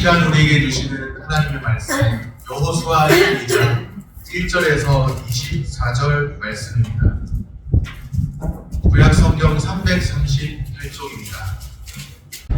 시간 우리에게 주시는 하나님의 말씀 여호수아 12장 1절에서 24절 말씀입니다. 구약성경 338쪽입니다.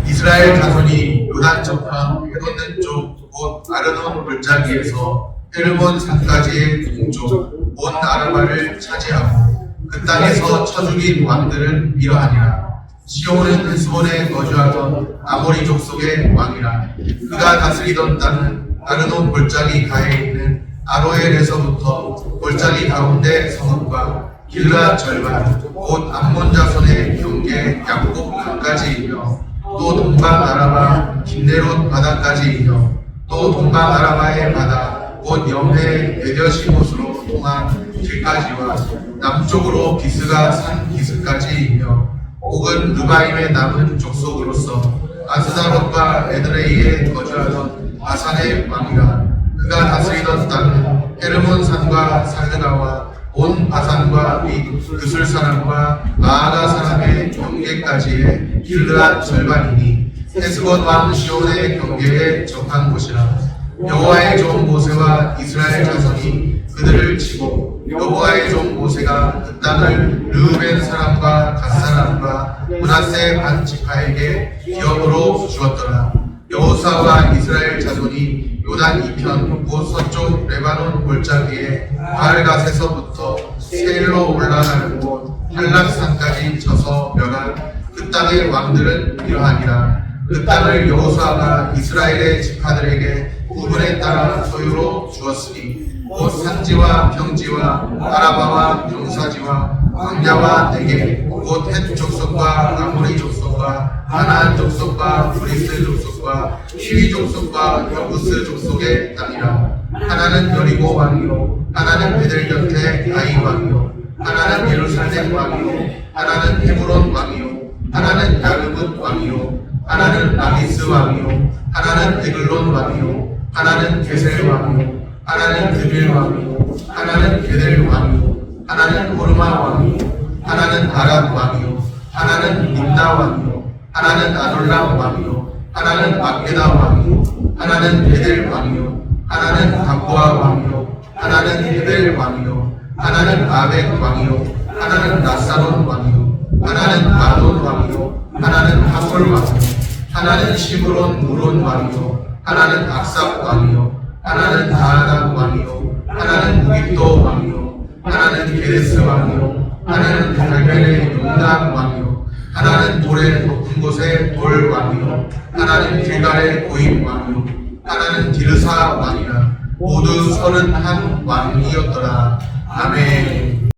이스라엘 자손이 요단 저편 해돋는 쪽 곧 아르논 골짜기에서 헤르몬 산까지의 동쪽 온 아라바를 차지하고 그 땅에서 쳐 죽인 왕들은 이러하니라. 시온은 헤스본에 거주하던 아모리 족속의 왕이라. 그가 다스리던 땅은 아르논 골짜기 가에 있는 아로엘에서부터 골짜기 가운데 서문과 길르앗 절반 곧 암몬 자손의 경계 약곡 강까지이며 또 동방 아라바 긴네롯 바다까지이며 또 동방 아라바의 바다 곧 염해 에뎌시못으로 통한 길까지와 남쪽으로 비스가 산 기슭까지이며 혹은 르바임의 남은 족속으로서 아스다롯과 에드레이에 거주하던 바산의 왕이라. 그가 다스리던 땅은 헤르몬 산과 살드가와 온 바산과 및 그술 사람과 마아가 사람의 경계까지의 길르앗 절반이니 헤스본 왕 시온의 경계에 적한 곳이라. 여호와의 종 모세와 이스라엘 자손이 그들을 치고 여호와의 종 모세가 그 땅을 르우벤 사람과 갓 사람과 므낫세 반 지파에게 기업으로 주었더라. 여호수아와 이스라엘 자손이 요단 이편 곧 서쪽 레바논 골짜기에 바알갓에서부터 세일로 올라가는 곳 할락산까지 쳐서 멸한 그 땅의 왕들은 이러하니라. 그 땅을 여호수아가 이스라엘의 지파들에게 구분에 따라 소유로 주었으니 곧 산지와 평지와 아라바와 경사지와 광야와 내게 곧 헷 족속과 아모리 족속과 가나안 족속과 브리스 족속과 히위 족속과 여부스 족속의 땅이라. 하나는 여리고 왕이요 하나는 베델 곁에 아이 왕이요 하나는 예루살렘 왕이요 하나는 헤브론 왕이요 하나는 야르뭇 왕이요 하나는 라미스 왕이요 하나는 에글론 왕이요 하나는 게셀 왕이요 하나는 드빌 왕이요 하나는 게델 왕이요 하나는 호르마 왕이요 하나는 아랍 왕이요 하나는 림나 왕이요 하나는 아돌람 왕이요 하나는 막게다 왕이요 하나는 베델 왕이요 하나는 각보아 왕이요 하나는 헤벨 왕이요 하나는 아벡 왕이요 하나는 나사론 왕이요 하나는 마돈 왕이요 하나는 하솔 왕이요 하나는 시므론 무론 왕이요 하나는 악삽 왕이요 하나는 다하닥 왕이요 하나는 무깁도 왕이요 하나는 게데스 왕이요 하나는 갈멜의 용남 왕이요 하나는 돌의 높은 곳의 돌 왕이요 하나는 길갈의 고임 왕이요 하나는 디르사 왕이라. 모두 31 왕이었더라. 아멘.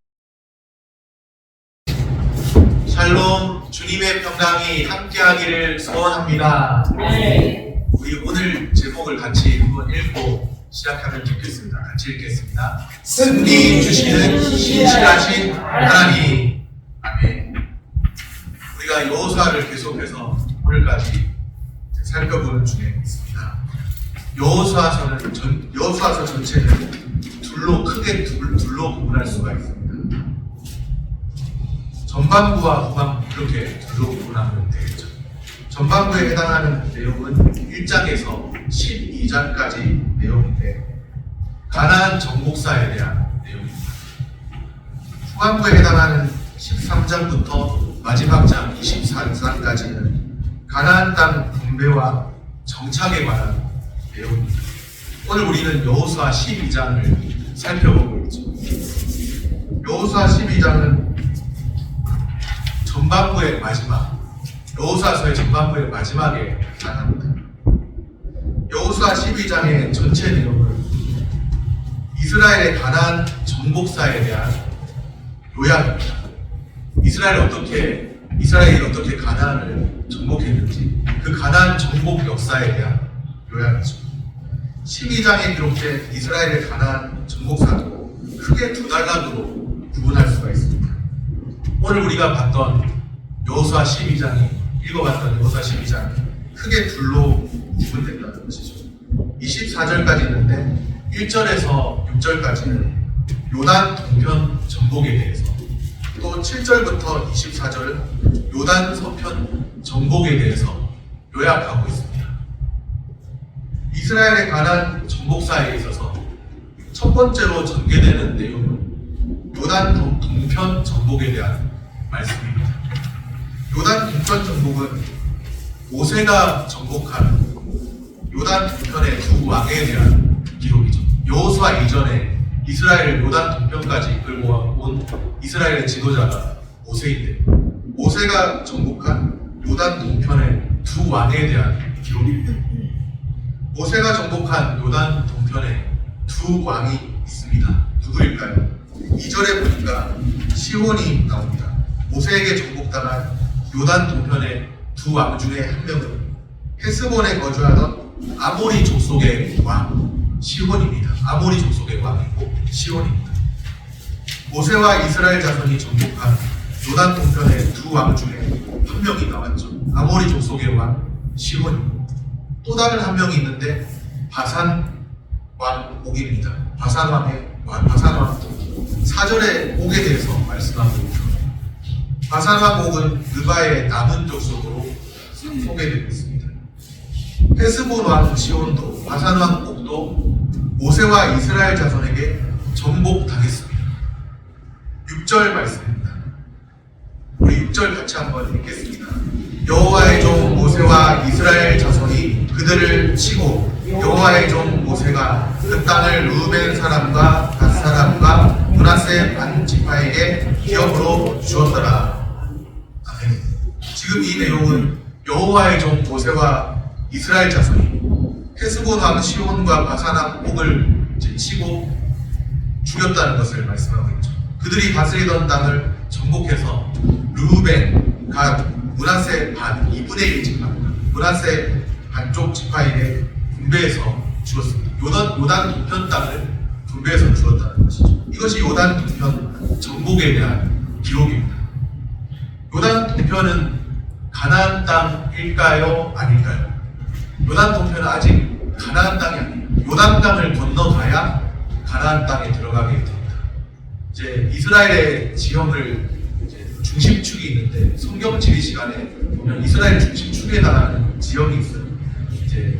샬롬. 주님의 평강이 함께하기를 소원합니다. 우리 오늘 제목을 같이 한번 읽고 시작하면 좋겠습니다. 같이 읽겠습니다. 승리 주시는 신실하신 하나님. 아멘. 우리가 여호수아를 계속해서 오늘까지 살펴보는 중에 있습니다. 여호수아서 전체는 크게 둘로 구분할 수가 있습니다. 전반부와 후반부 이렇게 둘로 구분하면 되겠죠. 전반부에 해당하는 내용은 1장에서 12장까지 내용인데 가나안 정복사에 대한 내용입니다. 후반부에 해당하는 13장부터 마지막 장 24장까지는 가나안 땅 분배와 정착에 관한 내용입니다. 오늘 우리는 여호수아 12장을 살펴보고 있죠. 여호수아 12장은 전반부의 마지막, 여호수아서의 전반부의 마지막에 나갑니다. 여호수아 12장의 전체 내용은 이스라엘의 가나안 정복사에 대한 요약입니다. 이스라엘이 어떻게 가나안을 정복했는지 그 가나안 정복 역사에 대한 요약이죠. 12장에 기록된 이스라엘의 가나안 정복사도 크게 두 단락으로 구분할 수가 있습니다. 오늘 우리가 봤던 여호수아 12장이 읽어봤던 여호수아 12장이 크게 둘로 구분된다는 것이죠. 24절까지 있는데 1절에서 6절까지는 요단 동편 정복에 대해서, 또 7절부터 24절은 요단 서편 정복에 대해서 요약하고 있습니다. 이스라엘에 관한 정복사에 있어서 첫 번째로 전개되는 내용은 요단 동편 정복에 대한 말씀입니다. 요단 동편 정복은 모세가 정복한 요단 동편의 두 왕에 대한 기록이죠. 여호수아 이전에 이스라엘을 요단 동편까지 이끌고 온 이스라엘의 지도자가 모세인데, 모세가 정복한 요단 동편의 두 왕에 대한 기록입니다. 모세가 정복한 요단 동편에 두 왕이 있습니다. 누구일까요? 2절에 보니까 시혼이 나옵니다. 모세에게 정복당한 요단 동편의 두 왕 중에 한 명은 헤스본에 거주하던 아모리 족속의 왕 시혼입니다. 아모리 족속의 왕이고 시혼입니다. 모세와 이스라엘 자손이 정복한 요단 동편의 두 왕 중에 한 명이 나왔죠. 아모리 족속의 왕 시혼입니다. 또 다른 한 명이 있는데 바산 왕 옥입니다. 바산 왕 4절에 옥에 대해서 말씀하고 있습니다. 바산 왕 옥은 느바의 남은 족속으로 소개되고 있습니다. 헤스본 왕 시온도 바산 왕 옥도 모세와 이스라엘 자손에게 정복당했습니다. 6절 말씀입니다. 우리 6절 같이 한번 읽겠습니다. 여호와의 종 모세와 이스라엘 자손이 그들을 치고 여호와의 종 모세가 그 땅을 루벤 사람과 갓 사람과 므낫세 반 지파에게 기업으로 주었더라. 아멘. 지금 이 내용은 여호와의 종 모세와 이스라엘 자손이 헤스본 왕 시온과 바산 왕 옥을 치고 죽였다는 것을 말씀하고 있죠. 그들이 다스리던 땅을 정복해서 루벤, 갓, 므낫세 반 2분의 1 지파, 므낫세 반쪽 지파에게 분배해서 주었습니다. 요단 동편 땅을 분배해서 주었다는 것이죠. 이것이 요단 동편 정복에 대한 기록입니다. 요단 동편은 가나안 땅일까요? 아닐까요? 요단 동편은 아직 가나안 땅이 아니에요. 요단 강을 건너가야 가나안 땅에 들어가게 됩니다. 이제 이스라엘의 지형을 중심축이 있는데 성경 지리 시간에 보면 이스라엘 중심축에 달하는 지형이 있어요. 이제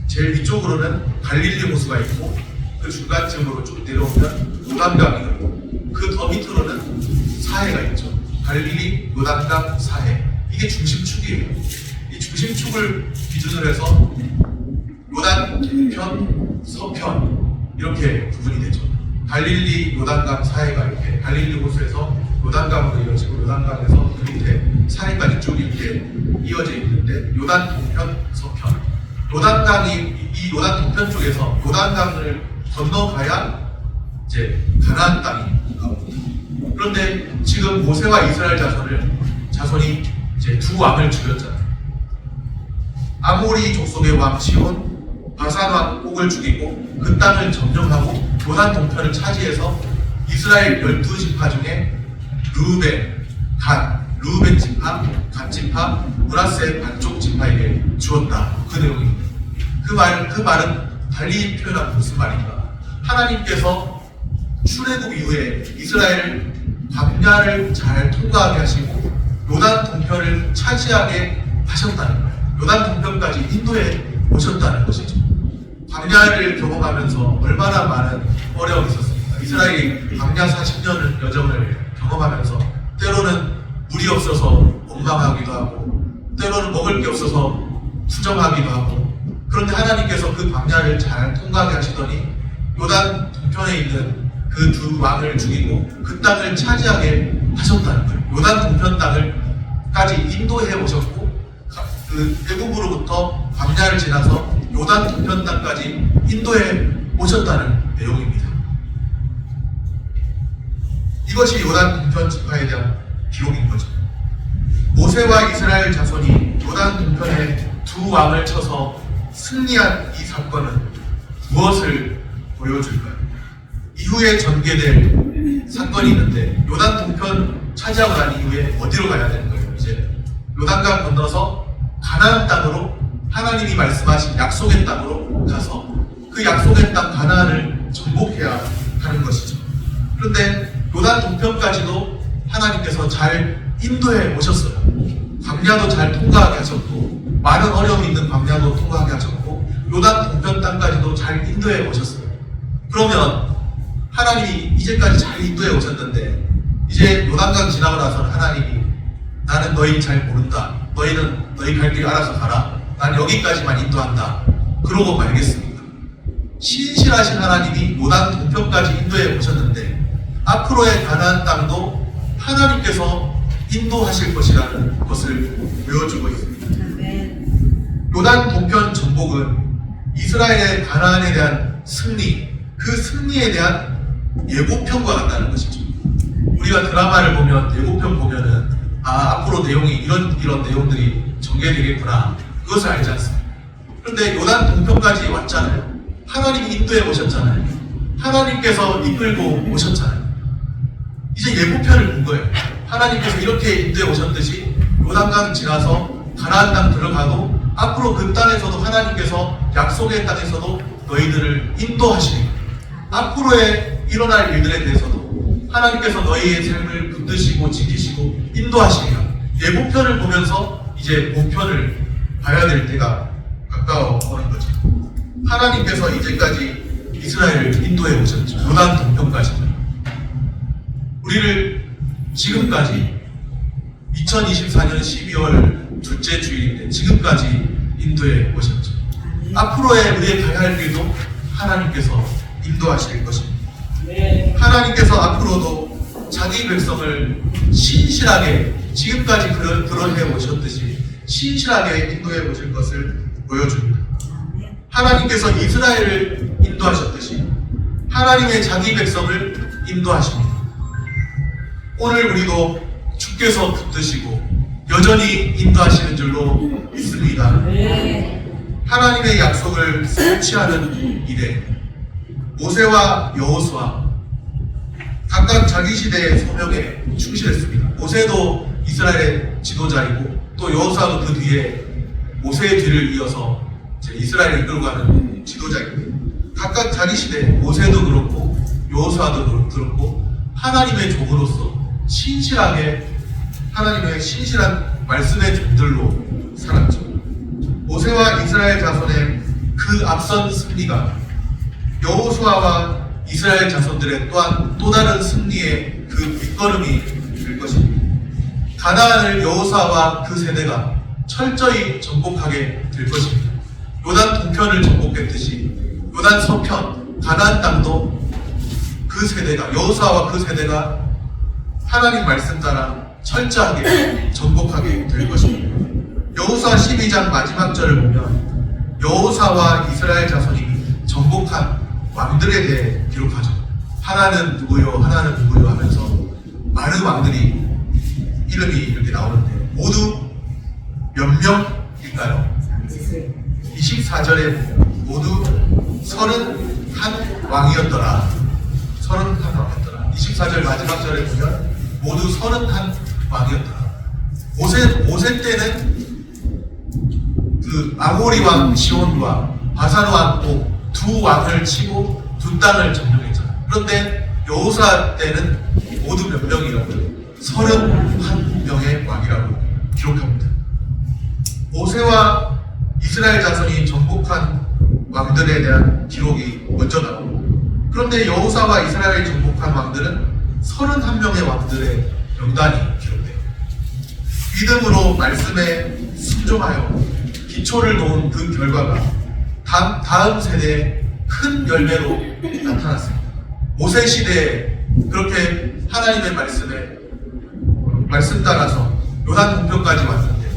제일 위쪽으로는 갈릴리 호수가 있고 그 중간쯤으로 쭉 내려오면 요단강이 있고 그 더 밑으로는 사해가 있죠. 갈릴리, 요단강, 사해. 이게 중심축이에요. 이 중심축을 기준으로 해서 요단 동편, 서편 이렇게 구분이 되죠. 갈릴리, 요단강, 사해가 이렇게 갈릴리 호수에서 요단강으로 이어지고 요단강에서 그 밑에 사해까지 쭉 이렇게 이어져 있는데 요단 동편, 서편. 요단강이 이 요단 동편 쪽에서 요단강을 건너가야 이제 가나안 땅이 나옵니다. 그런데 지금 모세와 이스라엘 자손이 이제 두 왕을 죽였잖아요. 아모리 족속의 왕 시온, 바산 왕 옥을 죽이고 그 땅을 점령하고 요단 동편을 차지해서 이스라엘 12지파 중에 루벤, 루벤 지파, 갓 지파, 므낫세 반쪽 지파에게 주었다. 그 내용입니다. 그 말은 달리 표현한 무슨 말인가? 하나님께서 출애굽 이후에 이스라엘 광야를 잘 통과하게 하시고 요단 동편을 차지하게 하셨다는 거예요. 요단 동편까지 인도에 오셨다는 것이죠. 광야를 경험하면서 얼마나 많은 어려움이 있었습니까? 이스라엘이 광야 40년을 여정을 경험하면서 때로는 물이 없어서 원망하기도 하고 때로는 먹을 게 없어서 투정하기도 하고, 그런데 하나님께서 그 광야를 잘 통과하게 하시더니 요단 동편에 있는 그 두 왕을 죽이고 그 땅을 차지하게 하셨다는 거예요. 요단 동편 땅을까지 인도해 오셨고 그 애굽으로부터 광야를 지나서 요단 동편 땅까지 인도해 오셨다는 내용입니다. 이것이 요단 동편 지파에 대한 기록인 거죠. 모세와 이스라엘 자손이 요단 동편에 두 왕을 쳐서 승리한 이 사건은 무엇을 보여줄까요? 이후에 전개될 사건이 있는데 요단 동편 차지하고 난 이후에 어디로 가야 되는 거예요? 이제 요단강 건너서 가나안 땅으로, 하나님이 말씀하신 약속의 땅으로 가서 그 약속의 땅 가나안을 정복해야 하는 것이죠. 그런데 요단 동편까지도 하나님께서 잘 인도해 오셨어요. 광야도 잘 통과하게 하셨고, 많은 어려움이 있는 광야도 통과하게 하셨고, 요단 동편 땅까지도 잘 인도해 오셨어요. 그러면 하나님이 이제까지 잘 인도해 오셨는데 이제 요단강 지나고 나서는 하나님이 나는 너희 잘 모른다. 너희는 너희 갈 길 알아서 가라. 난 여기까지만 인도한다. 그러고 말겠습니까? 신실하신 하나님이 요단 동편까지 인도해 오셨는데 앞으로의 가나안 땅도 하나님께서 인도하실 것이라는 것을 보여주고 있습니다. 요단 동편 정복은 이스라엘의 가나안에 대한 승리, 그 승리에 대한 예고편과 같다는 것이죠. 우리가 드라마를 보면 예고편 보면은 앞으로 내용이 이런 내용들이 전개되겠구나, 그것을 알지 않습니까? 그런데 요단 동편까지 왔잖아요. 하나님이 인도해 오셨잖아요. 하나님께서 이끌고 오셨잖아요. 이제 예고편을 본 거예요. 하나님께서 이렇게 인도해 오셨듯이 요단강 지나서 가나안 땅 들어가도 앞으로 그 땅에서도 하나님께서 약속의 땅에서도 너희들을 인도하시리라. 앞으로의 일어날 일들에 대해서도 하나님께서 너희의 삶을 붙드시고 지키시고 인도하시리라. 예고편을 보면서 이제 본편을 봐야 될 때가 가까워 오는 거죠. 하나님께서 이제까지 이스라엘을 인도해 오셨죠. 요단 동편까지. 우리를 지금까지 2024년 12월 둘째 주일인데 지금까지 인도해 오셨죠. 앞으로의 우리의 가야 할 길도 하나님께서 인도하실 것입니다. 하나님께서 앞으로도 자기 백성을 신실하게 지금까지 그러해 오셨듯이 신실하게 인도해 오실 것을 보여줍니다. 하나님께서 이스라엘을 인도하셨듯이 하나님의 자기 백성을 인도하십니다. 오늘 우리도 주께서 붙드시고 여전히 인도하시는 줄로 믿습니다. 하나님의 약속을 성취하는 일에 모세와 여호수아 각각 자기 시대의 소명에 충실했습니다. 모세도 이스라엘의 지도자이고 또 여호수아도 그 뒤에 모세의 뒤를 이어서 이스라엘을 이끌어가는 지도자입니다. 각각 자기 시대 모세도 그렇고 여호수아도 그렇고 하나님의 종으로서 신실하게 하나님의 신실한 말씀의 종들로 살았죠. 모세와 이스라엘 자손의 그 앞선 승리가 여호수아와 이스라엘 자손들의 또한 또 다른 승리의 그 밑거름이 될 것입니다. 가나안을 여호수아와 그 세대가 철저히 정복하게 될 것입니다. 요단 동편을 정복했듯이 요단 서편 가나안 땅도 그 세대가 여호수아와 그 세대가 하나님 말씀 따라 철저하게 정복하게 될 것입니다. 여호수아 12장 마지막 절을 보면 여호수아와 이스라엘 자손이 정복한 왕들에 대해 기록하죠. 하나는 누구요 하나는 누구요 하면서 많은 왕들이 이름이 이렇게 나오는데 모두 몇 명일까요? 24절에 보면 모두 31왕이었더라. 31왕이었더라. 24절 마지막 절에 보면 모두 31왕이었더라. 모세 때는 그 아모리 왕 시온과 바산 왕 옥 두 왕을 치고 두 땅을 점령했잖아요. 그런데 여호수아 때는 모두 몇 명이라고요? 31명의 왕이라고 기록합니다. 모세와 이스라엘 자손이 정복한 왕들에 대한 기록이 먼저 나오고, 그런데 여호수아와 이스라엘이 정복한 왕들은 31명의 왕들의 명단이 기록돼요. 믿음으로 말씀에 순종하여 기초를 놓은 그 결과가 다음 세대에 큰 열매로 나타났습니다. 모세 시대에 그렇게 하나님의 말씀 따라서 요단 동편까지 왔는데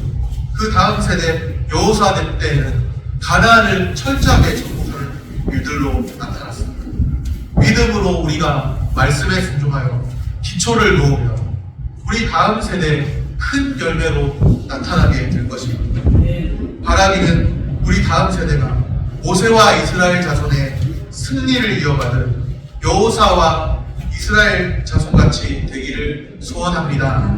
그 다음 세대 여호수아 때에는 가나안을 철저하게 정복하는 일들로 나타났습니다. 믿음으로 우리가 말씀에 순종하여 기초를 놓으면 우리 다음 세대에 큰 열매로 나타나게 될 것입니다. 바라기는 우리 다음 세대가 모세와 이스라엘 자손의 승리를 이어받은 여호수아와 이스라엘 자손같이 되기를 소원합니다.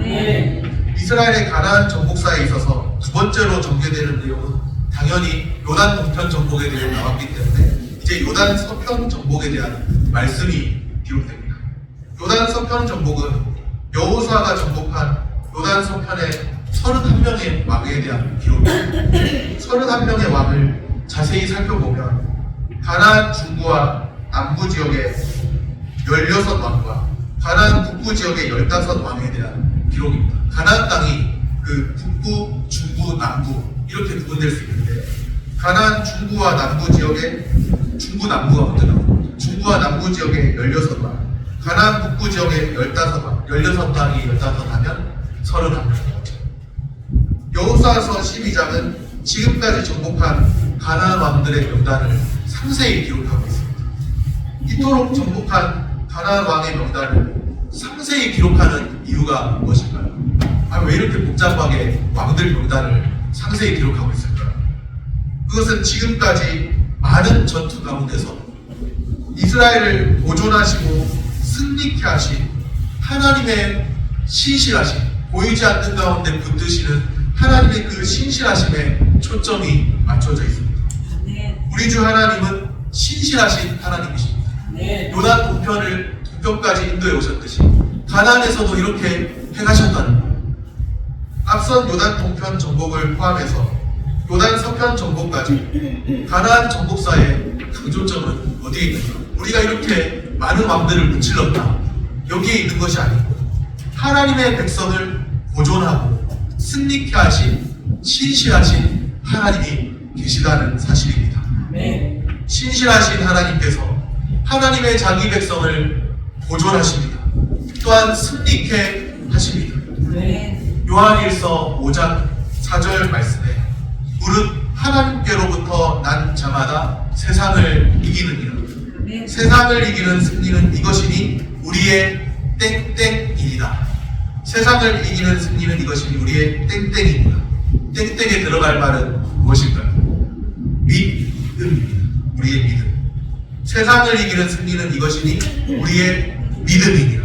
이스라엘의 가나안 정복사에 있어서 두 번째로 전개되는 내용은 당연히 요단 동편 정복에 대해 나왔기 때문에 이제 요단 서편 정복에 대한 말씀이 기록됩니다. 요단 서편 정복은 여호수아가 정복한 요단 서편의 31명의 왕에 대한 기록입니다. 31명의 왕을 자세히 살펴보면 가나안 중부와 남부 지역의 16왕과 가나안 북부 지역의 15왕에 대한 기록입니다. 가나안 땅이 그 북부, 중부, 남부 이렇게 구분될 수 있는데 가나안 중부와 남부 지역의 중부 남부가 먼저 나옵니다. 중부와 남부 지역의 16왕, 가나안 북부 지역의 15왕, 16왕이 15하면 31왕이죠. 여호수아서 12장은 지금까지 정복한 가나안 왕들의 명단을 상세히 기록하고 있습니다. 이토록 정복한 가나안 왕의 명단을 상세히 기록하는 이유가 무엇일까요? 왜 이렇게 복잡하게 왕들 명단을 상세히 기록하고 있을까요? 그것은 지금까지 많은 전투 가운데서 이스라엘을 보존하시고 승리케 하신 하나님의 신실하심, 보이지 않는 가운데 붙드시는 하나님의 그 신실하심에 초점이 맞춰져 있습니다. 우리 주 하나님은 신실하신 하나님이십니다. 요단 동편까지 인도에 오셨듯이 가나안에서도 이렇게 행하셨다는 거예요. 앞선 요단 동편 정복을 포함해서 요단 서편 정복까지 가나안 정복사의 강조점은 어디에 있는가? 우리가 이렇게 많은 왕들을 무찔렀다, 여기에 있는 것이 아니고 하나님의 백성을 보존하고 승리케 하신 신실하신 하나님이 계시다는 사실입니다. 신실하신 하나님께서 하나님의 자기 백성을 보존하십니다. 또한 승리케 하십니다. 요한일서 5장 4절 말씀에 무릇 하나님께로부터 난 자마다 세상을 이기느니라. 세상을 이기는 승리는 이것이니 우리의 땡땡이니라. 세상을 이기는 승리는 이것이니 우리의 땡땡입니다. 땡땡에 들어갈 말은 무엇일까요? 믿음입니다. 우리의 믿음. 세상을 이기는 승리는 이것이니 우리의 믿음이니라.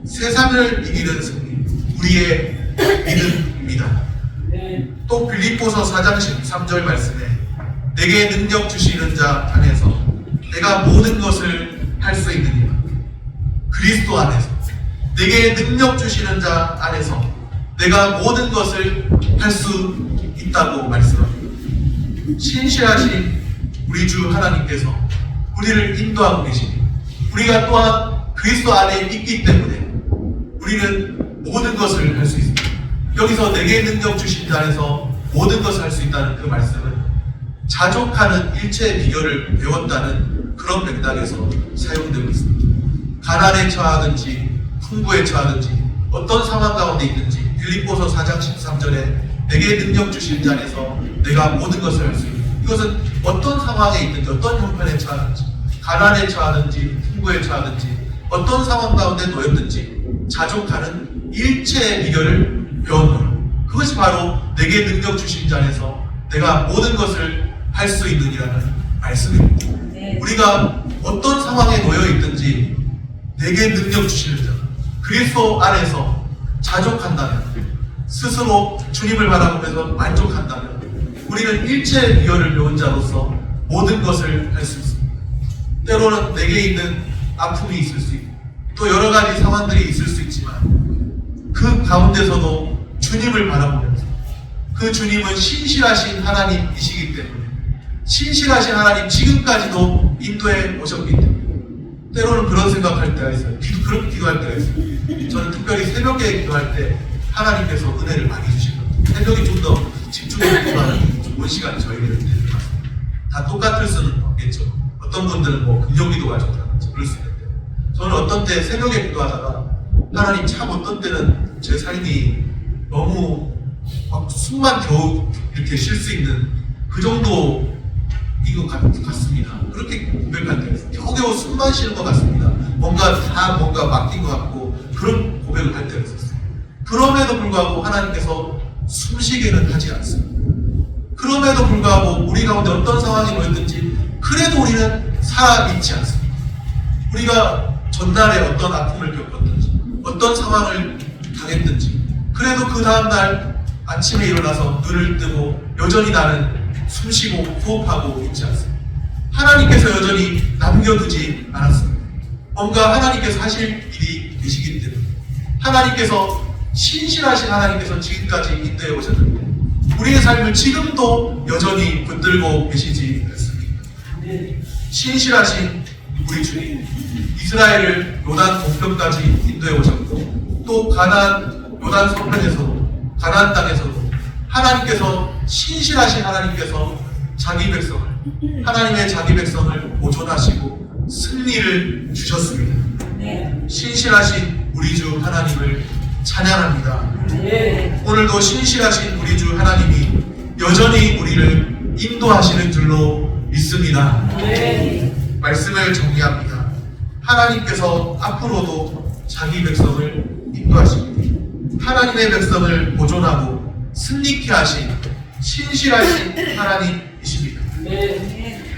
세상을 이기는 승리, 우리의 믿음입니다. 또 빌립보서 4장 13절 말씀에 내게 능력 주시는 자 안에서 내가 모든 것을 할 수 있느니라. 그리스도 안에서 내게 능력 주시는 자 안에서 내가 모든 것을 할 수 있다고 말씀합니다. 신실하신 우리 주 하나님께서 우리를 인도하고 계십니다. 우리가 또한 그리스도 안에 있기 때문에 우리는 모든 것을 할 수 있습니다. 여기서 내게 능력 주신 자 안에서 모든 것을 할 수 있다는 그 말씀은 자족하는 일체의 비결을 배웠다는 그런 맥락에서 사용되고 있습니다. 가난에 처하든지 풍부에 처하든지 어떤 상황 가운데 있든지 빌립보서 4장 13절에 내게 능력 주신 자 안에서 내가 모든 것을 할 수 있다. 이것은 어떤 상황에 있든지 어떤 형편에 처하든지 가난에 처하든지 풍부에 처하든지 어떤 상황 가운데 놓였든지 자족하는 일체의 비결을 배운 것, 그것이 바로 내게 능력 주신 자 안에서 내가 모든 것을 할 수 있느니라는 말씀입니다. 우리가 어떤 상황에 놓여 있든지 내게 능력 주시는 자 그리스도 안에서 자족한다면, 스스로 주님을 바라보면서 만족한다면 우리는 일체의 비결을 배운 자로서 모든 것을 할 수 있습니다. 때로는 내게 있는 아픔이 있을 수 있고 또 여러 가지 상황들이 있을 수 있지만 그 가운데서도 주님을 바라보면서 그 주님은 신실하신 하나님이시기 때문에 신실하신 하나님 지금까지도 인도에 오셨기 때문에 때로는 그런 생각할 때가 있어요. 그렇게 기도할 때가 있어요. 저는 특별히 새벽에 기도할 때 하나님께서 은혜를 많이 주시거든요. 새벽이 좀 더 집중해서 기도하는 좋은 시간이 저에게는 되는 것 같습니다. 다 똑같을 수는 없겠죠. 어떤 분들은 뭐 금요 기도가 좋다든지 그럴 수 있는데 저는 어떤 때 새벽에 기도하다가 하나님 참 어떤 때는 제 삶이 너무 막 숨만 겨우 이렇게 쉴 수 있는 그 정도 이거 같습니다. 그렇게 고백할 때가 있어요. 겨우겨우 숨만 쉬는 것 같습니다. 뭔가 맡긴 것 같고 그런 고백을 할 때가 있었어요. 그럼에도 불구하고 하나님께서 숨쉬게는 하지 않습니다. 그럼에도 불구하고 우리 가운데 어떤 상황이 놓였든지 그래도 우리는 살아있지 않습니다. 우리가 전날에 어떤 아픔을 겪었든지 어떤 상황을 당했든지 그래도 그 다음날 아침에 일어나서 눈을 뜨고 여전히 나는 숨쉬고 호흡하고 있지 않습니다. 하나님께서 여전히 남겨두지 않았습니다. 뭔가 하나님께서 하실 일이 계시기 때문에 하나님께서 신실하신 하나님께서 지금까지 인도에 오셨는데 우리의 삶을 지금도 여전히 붙들고 계시지 않습니까? 신실하신 우리 주님, 이스라엘을 요단 동편까지 인도해 오셨고 또 가나안 요단 서편에서도 가나안 땅에서도 하나님께서 신실하신 하나님께서 자기 백성을 하나님의 자기 백성을 보존하시고 승리를 주셨습니다. 신실하신 우리 주 하나님을 찬양합니다. 오늘도 신실하신 우리 주 하나님이 여전히 우리를 인도하시는 줄로 믿습니다. 말씀을 정리합니다. 하나님께서 앞으로도 자기 백성을 인도하십니다. 하나님의 백성을 보존하고 승리케 하신 신실하신 하나님이십니다.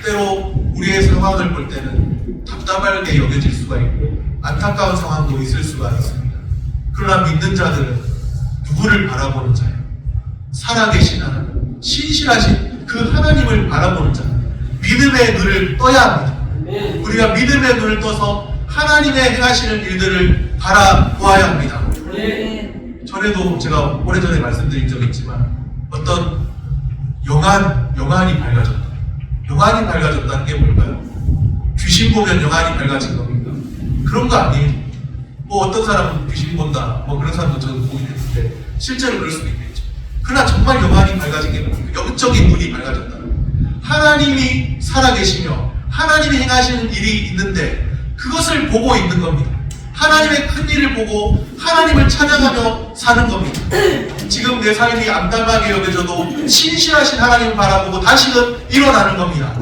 때로 우리의 상황을 볼 때는 답답하게 여겨질 수가 있고 안타까운 상황도 있을 수가 있습니다. 그러나 믿는 자들은 누구를 바라보는 자예요? 살아계신 하나님, 신실하신 그 하나님을 바라보는 자, 믿음의 눈을 떠야 합니다. 우리가 믿음의 눈을 떠서 하나님의 행하시는 일들을 바라보아야 합니다. 전에도 제가 오래전에 말씀드린 적이 있지만 어떤 영안이 밝아졌다. 영안이 밝아졌다는 게 뭘까요? 귀신 보면 영안이 밝아진 겁니까? 그런 거 아니에요. 뭐 어떤 사람은 귀신 본다, 뭐 그런 사람도 저는 보긴 했는데 실제로 그럴 수도 있겠죠. 그러나 정말 영안이 밝아진 게 뭡니까? 영적인 눈이 밝아졌다. 하나님이 살아계시며 하나님이 행하시는 일이 있는데 그것을 보고 있는 겁니다. 하나님의 큰 일을 보고 하나님을 찬양하며 사는 겁니다. 지금 내 삶이 암담하게 여겨져도 신실하신 하나님을 바라보고 다시는 일어나는 겁니다.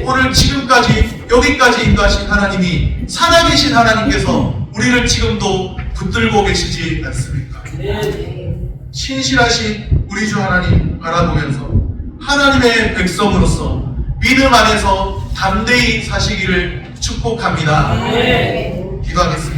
오늘 지금까지 여기까지 인도하신 하나님이 살아계신 하나님께서 우리를 지금도 붙들고 계시지 않습니까? 신실하신 우리 주 하나님 바라보면서 하나님의 백성으로서 믿음 안에서 담대히 사시기를 축복합니다. 기도하겠습니다.